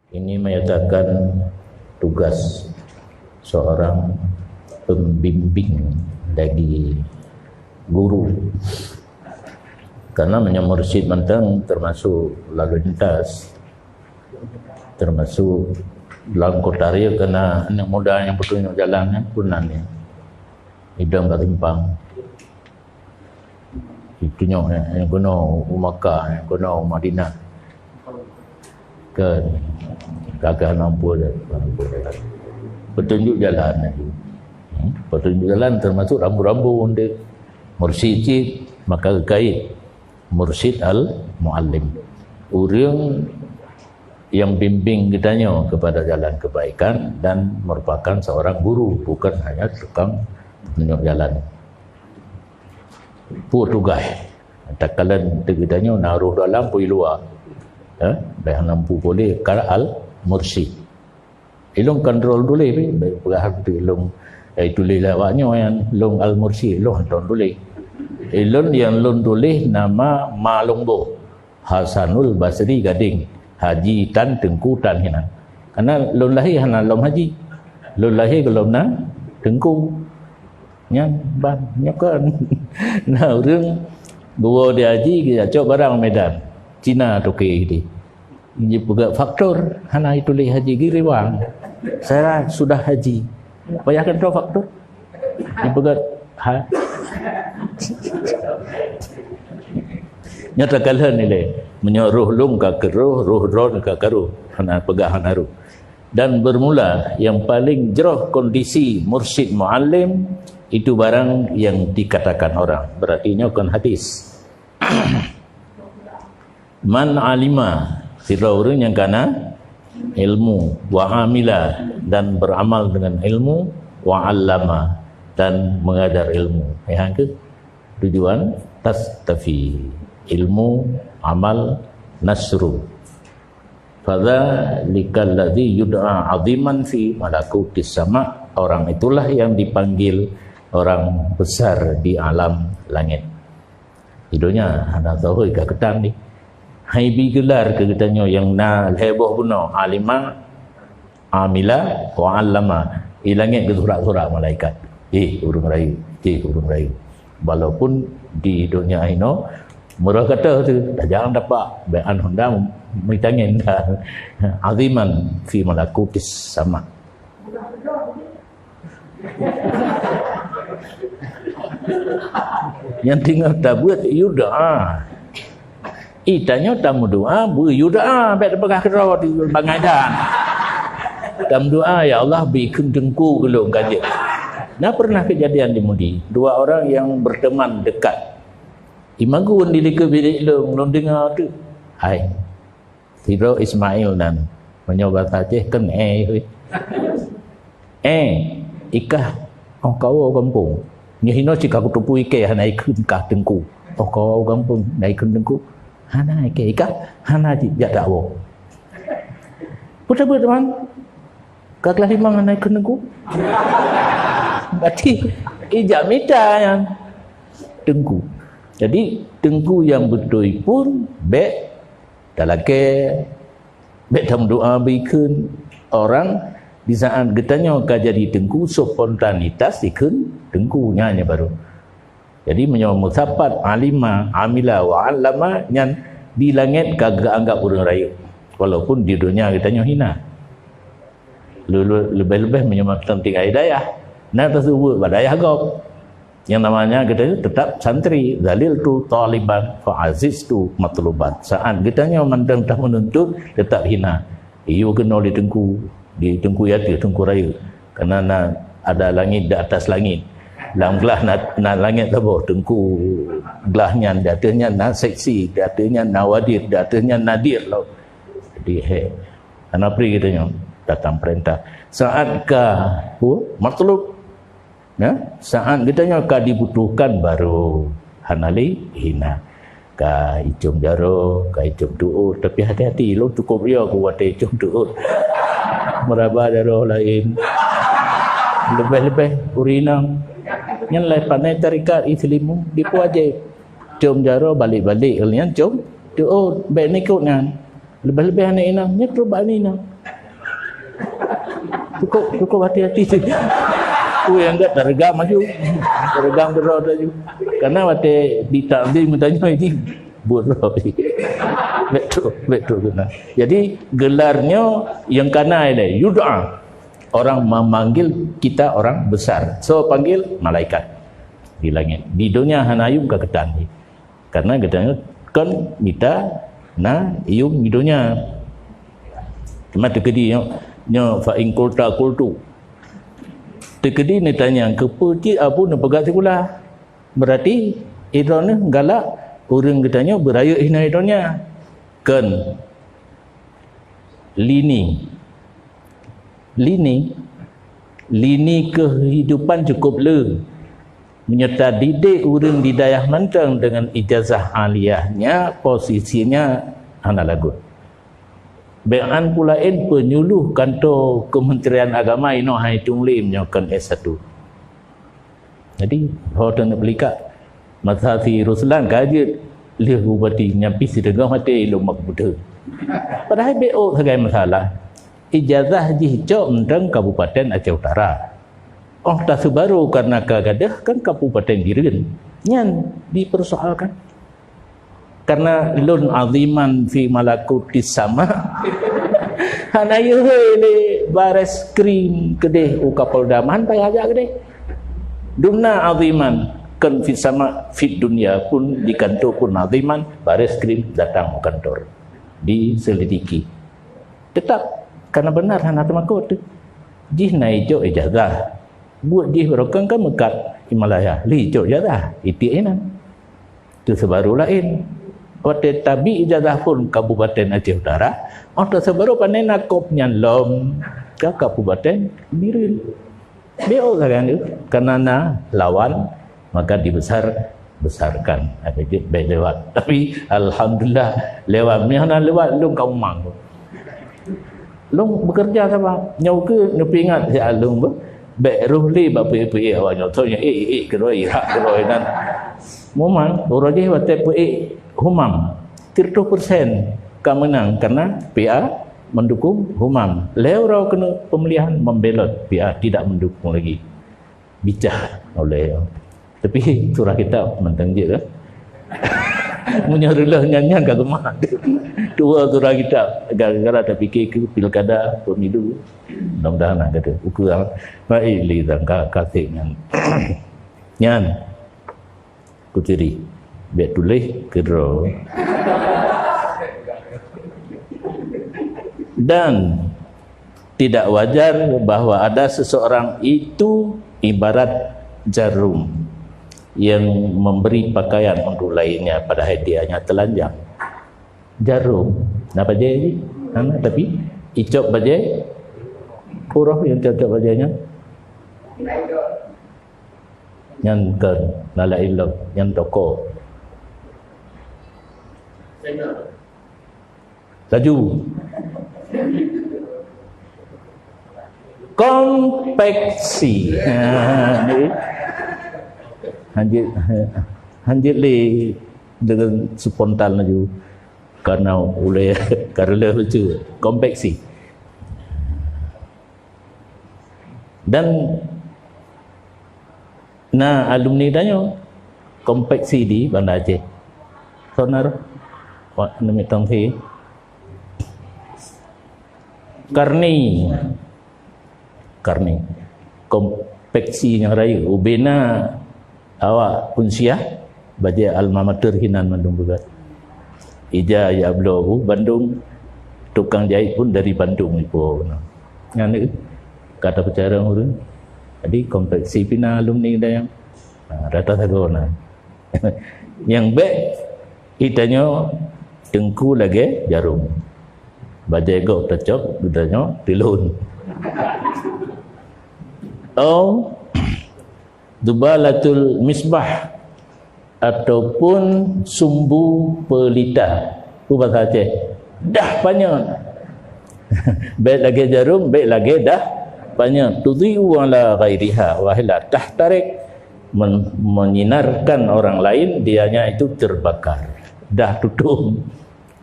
Ini menyatakan tugas seorang pembimbing bagi guru, karena menyamursid mentang termasuk lalu lintas, termasuk dalam kota Ria, kena anak muda yang bertunjuk jalan punannya hidang tak timpang tunjuk yang kena Makkah, yang kena Madinah ke gagal mampu petunjuk jalan lagi. Petunjuk jalan termasuk rambu-rambu untuk mursyid, maka kait mursyid al-muallim, orang yang bimbing kitanya kepada jalan kebaikan dan merupakan seorang guru, bukan hanya tukang tunjuk jalan. Tugas tak kalian kitanya naruh dalam pergi luar, dah nampu boleh kalau al-mursyid ilung kontrol boleh baik perahal ilung tulis lawaknya yang long al-mursyid long ton tulis ilun yang long tulis nama Malungbo Hasanul Basri Gading Haji Tan Tengku Tan hina, karena long lahir hana long haji, long lahir belum na Tengku nyan ban nyokan. Nah orang gua dia haji dia cok barang Medan Cina tu ke ini dia juga faktor hana itu leh haji giri wang saya sudah haji bayarkan tu faktor dia juga nyata kalian ni le menyoruh lung ka keruh ruh dron ka karuh hana pegahan haru. Dan bermula yang paling jeroh kondisi mursyid muallim itu barang yang dikatakan orang, berarti nyokon hadis man alima sira orang yang kana ilmu wa amila dan beramal dengan ilmu wa allama dan mengajar ilmu. Yang ke tujuan tastafi ilmu amal nasru fadzalikal ladzi yud'a 'aziman fi malakutis sama, orang itulah yang dipanggil orang besar di alam langit. Hidupnya ada tahu ke ketang ni hai bi gelar ke katanya yang na heboh guna alima amila wa allama ilangit ke surat-surat malaikat urung rayu walaupun di dunia ini murah kata tu dah jarang dapat bayan Honda mitangin aziman fi malakutis sama. Yang tinggal tak buat yuda itanya tamu doa bu yuda baik pegah kera di bangadan tamu doa ya Allah bikin dengku gelung kaje. Nah pernah kejadian di Mudi, dua orang yang berteman dekat imagun di lika bilik long dengar tu hai Hiro Ismail dan menyoba tajih kan ikah kau kampung ni hino cika ku tupu ike hana ikun kah tengku kau kampung naik kun tengku hana ike ikah hana jak dakwo putar teman kak kelas 5 hana ikun tengku berarti ijak mita yang tengku. Jadi tengku yang betul pun baik dalake baik dalam doa bikin orang di saat getanya akan jadi tengku spontanitas ikun tengku nyanyi baru. Jadi menyawa musapat alima amila wa allama nyan di langit kagak anggap orang raya walaupun di dunia getanya hina. Lebih-lebih menyawa penting hidayah. Nah tersebut badayah gop yang namanya kita tetap santri dalil tu taliban fa aziz tu matluban. Saat kitanya mandang dah menuntut tetap hina iyo kena di tengku yati tengku raya karena ada langit di atas langit dalam gelah na langit tabo tengku gelahnya di atasnya na seksi di atasnya nawadir di atasnya nadir lo. Jadi ana pri kitanya datang perintah saat ka matlub ya saat kitanya ka dibutuhkan baru hanali hina ka icum jaro ka icum duut, tapi hati-hati lo cukup dia ku buat icum duut meraba jaro lain lebih-lebih urinang yang lain pandai tarikat islimu dipuajib cium jaro balik-balik kalian cium duut baik ni kot kan lebih-lebih anak inang ni tu balik ni Cukup hati-hati. Yang enggak tergam maju. Tergam berdoa maju. Karena waktu di takdim tanya ini buruk. Betul kena. Jadi gelarnya yang kana ada yud'a. Orang memanggil kita orang besar. So panggil malaikat di langit. Di dunia hanayum ke ketan. Karena katanya kan kita na ium di dunia. Cuma tekedi nya fa in qulta qultu. Tekedi ni tanya kepuji abu na pegat sekula. Berarti idone galak orang katanya beraya hina idonnya. Kan lini kehidupan cukup le menyerta didik orang di dayah mentang dengan ijazah aliyahnya posisinya anak lagu bean pulain penyuluh kantor Kementerian Agama ino hai tunglim nyokan S1 jadi hotel pelika Masasi Ruslan kaji lihat bupati nyampi sedengah mati ilmu makbuda padahal BO sebagai masalah ijazah jihjo tentang Kabupaten Aceh Utara. Oh tak sebaru karena kagadah kan Kabupaten Biren. Nyan dipersoalkan. Karena lun aziman fi malakutis sama. Hanayu le bares krim kedeh ukapolda man payah aja kedeh. Dumna aziman kan fi sama fit dunia pun di kantor pun aziman bares krim datang ke kantor. Diselidiki. Tetap karena benar anak temakut tu. Jih naik jo ijazah. Buat jih berokang kan mekat Himalaya. Li jo ijazah. Iti enan. Tu sebaru lain. Waktu tabi ijazah pun Kabupaten Aceh Utara. Waktu sebaru pandai nakop nyalom ke Kabupaten Biren. Beo kan tu. Karena na lawan maka dibesarkan. Ada je lewat. Tapi alhamdulillah lewat. Miana lewat lu kau mang. Long bekerja sama nyau ke nepi ingat si alung be ruhli ba pe awak nyau tu nya keroi hak keroi dan moman oroje wate pe humam 30% kemenang karena PA mendukung humam lewrau kena pemilihan membelot PA tidak mendukung lagi bicah oleh tapi surah kita mentang je kan menyarulah nyanyian kat rumah dua surah kita gara-gara tak fikir ke pilkada pemilu mudah-mudahan nak kata ukuran maili dan kasih nyan kutiri biar tulis kedro dan tidak wajar bahawa ada seseorang itu ibarat jarum yang memberi pakaian untuk lainnya pada hadiahnya telanjang jarum nak baca ni tapi icop baca huruf yang cocok bacanya yang ke lala ilok yang toko laju konveksi hanjit le dengan spontan laju karena oleh karena lucu konveksi dan nah alumni tanya konveksi di Banda Aceh sonar wak nama tangsi karni konveksi yang raya ubena awak unsiah baca alma mater Hinan Bandung Begat Ija ya Ablohu Bandung tukang jahit pun dari Bandung ipo ngane kata percara urang jadi kompleksi pina alumni dah yang rata sagona yang baik itanya tengku lagi jarum bajai go tecok budanya tilun oh dubalatul misbah ataupun sumbu pelita itu bahasa Aceh dah banyak baik lagi jarum baik lagi dah banyak tudhi'u ala ghairiha wahila tahtarik menyinarkan orang lain dianya itu terbakar dah tutup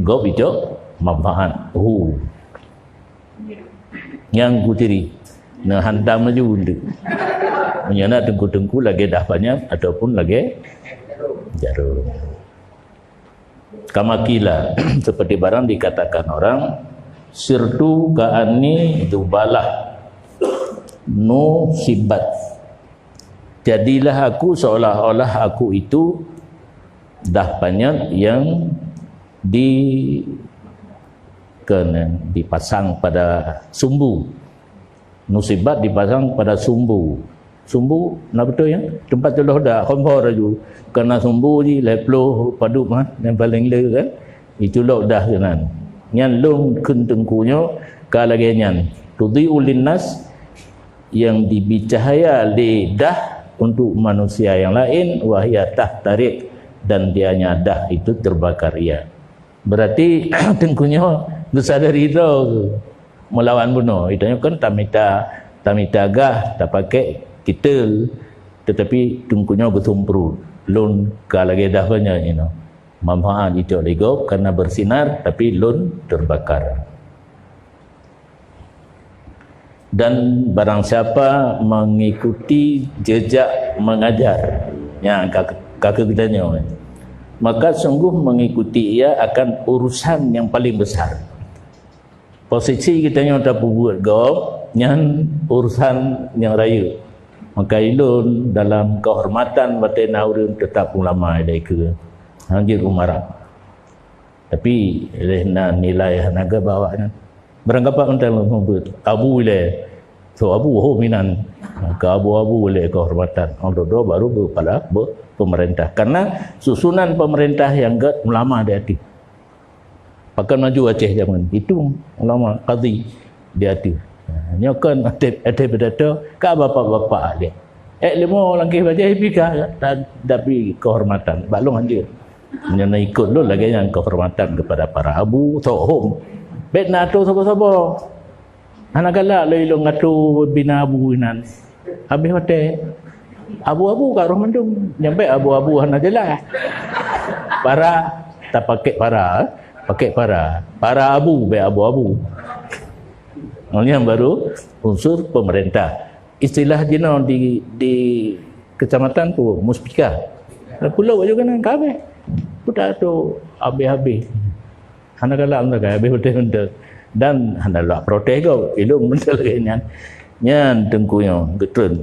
gob itu mabahan yang kutiri Nah hantam maju undu. Menyana tengku-tengku lagi dah banyak ataupun lagi jarum. Kamakila seperti barang dikatakan orang sirtu ka'ani dubalah no sibat. Jadilah aku seolah-olah aku itu dah banyak yang dipasang pada sumbu. Nusibat dipasang pada sumbu. Sumbu, nak betul ya? Tempat tu dah kompor aja. Kena sumbu je, leploh padu mah yang paling le kan. Itu dah kan. Nyan lung kun tengkunya kalage nyan. Tudhi'u linnas yang dibicahaya lidah untuk manusia yang lain wahya tahtarik dan dia nyadah itu terbakar ia. Berarti tengkunya bersadari itu melawan bunuh. Itanya kan tamita gah tak pakai kita, tetapi tengkunya bertumpru lun kalage dah banyak manfaat itu legop karena bersinar tapi lun terbakar. Dan barang siapa mengikuti jejak mengajar yang kakak kitanya, maka sungguh mengikuti ia akan urusan yang paling besar. Posisi kitanya dah buat gop yang urusan yang raya. Maka ilun dalam kehormatan batin haurin tetap ulama ada ke hangir umarah. Tapi lehna nilai naga bawanya. Beranggapan untuk membuat abu le. So abu minan. Maka abu le kehormatan. Orang baru kepada pemerintah. Karena susunan pemerintah yang gak ulama di hati. Pakai maju Aceh zaman itu ulama qadhi di hati. Nyokan ada berada ka bapak-bapak dia. Lemo langkah baca hipika tapi kehormatan. Balong anjir. Menyana ikut lo lagi yang kehormatan kepada para abu tohom. Bet nato sabo-sabo. Anak galak lo ngatu bina abu inan. Habis mate. Abu-abu kat rumah tu nyampe abu-abu hana jelas. Para tak pakai para, pakai para. Para abu be abu-abu. Yang baru unsur pemerintah. Istilah jino di kecamatan tu muspika. Pulau juga kan kabeh. Sudah tu habis-habis. Hana galak habis betul-betul. Dan hana lah protes kau ilmu mental nyan tengkunya getun.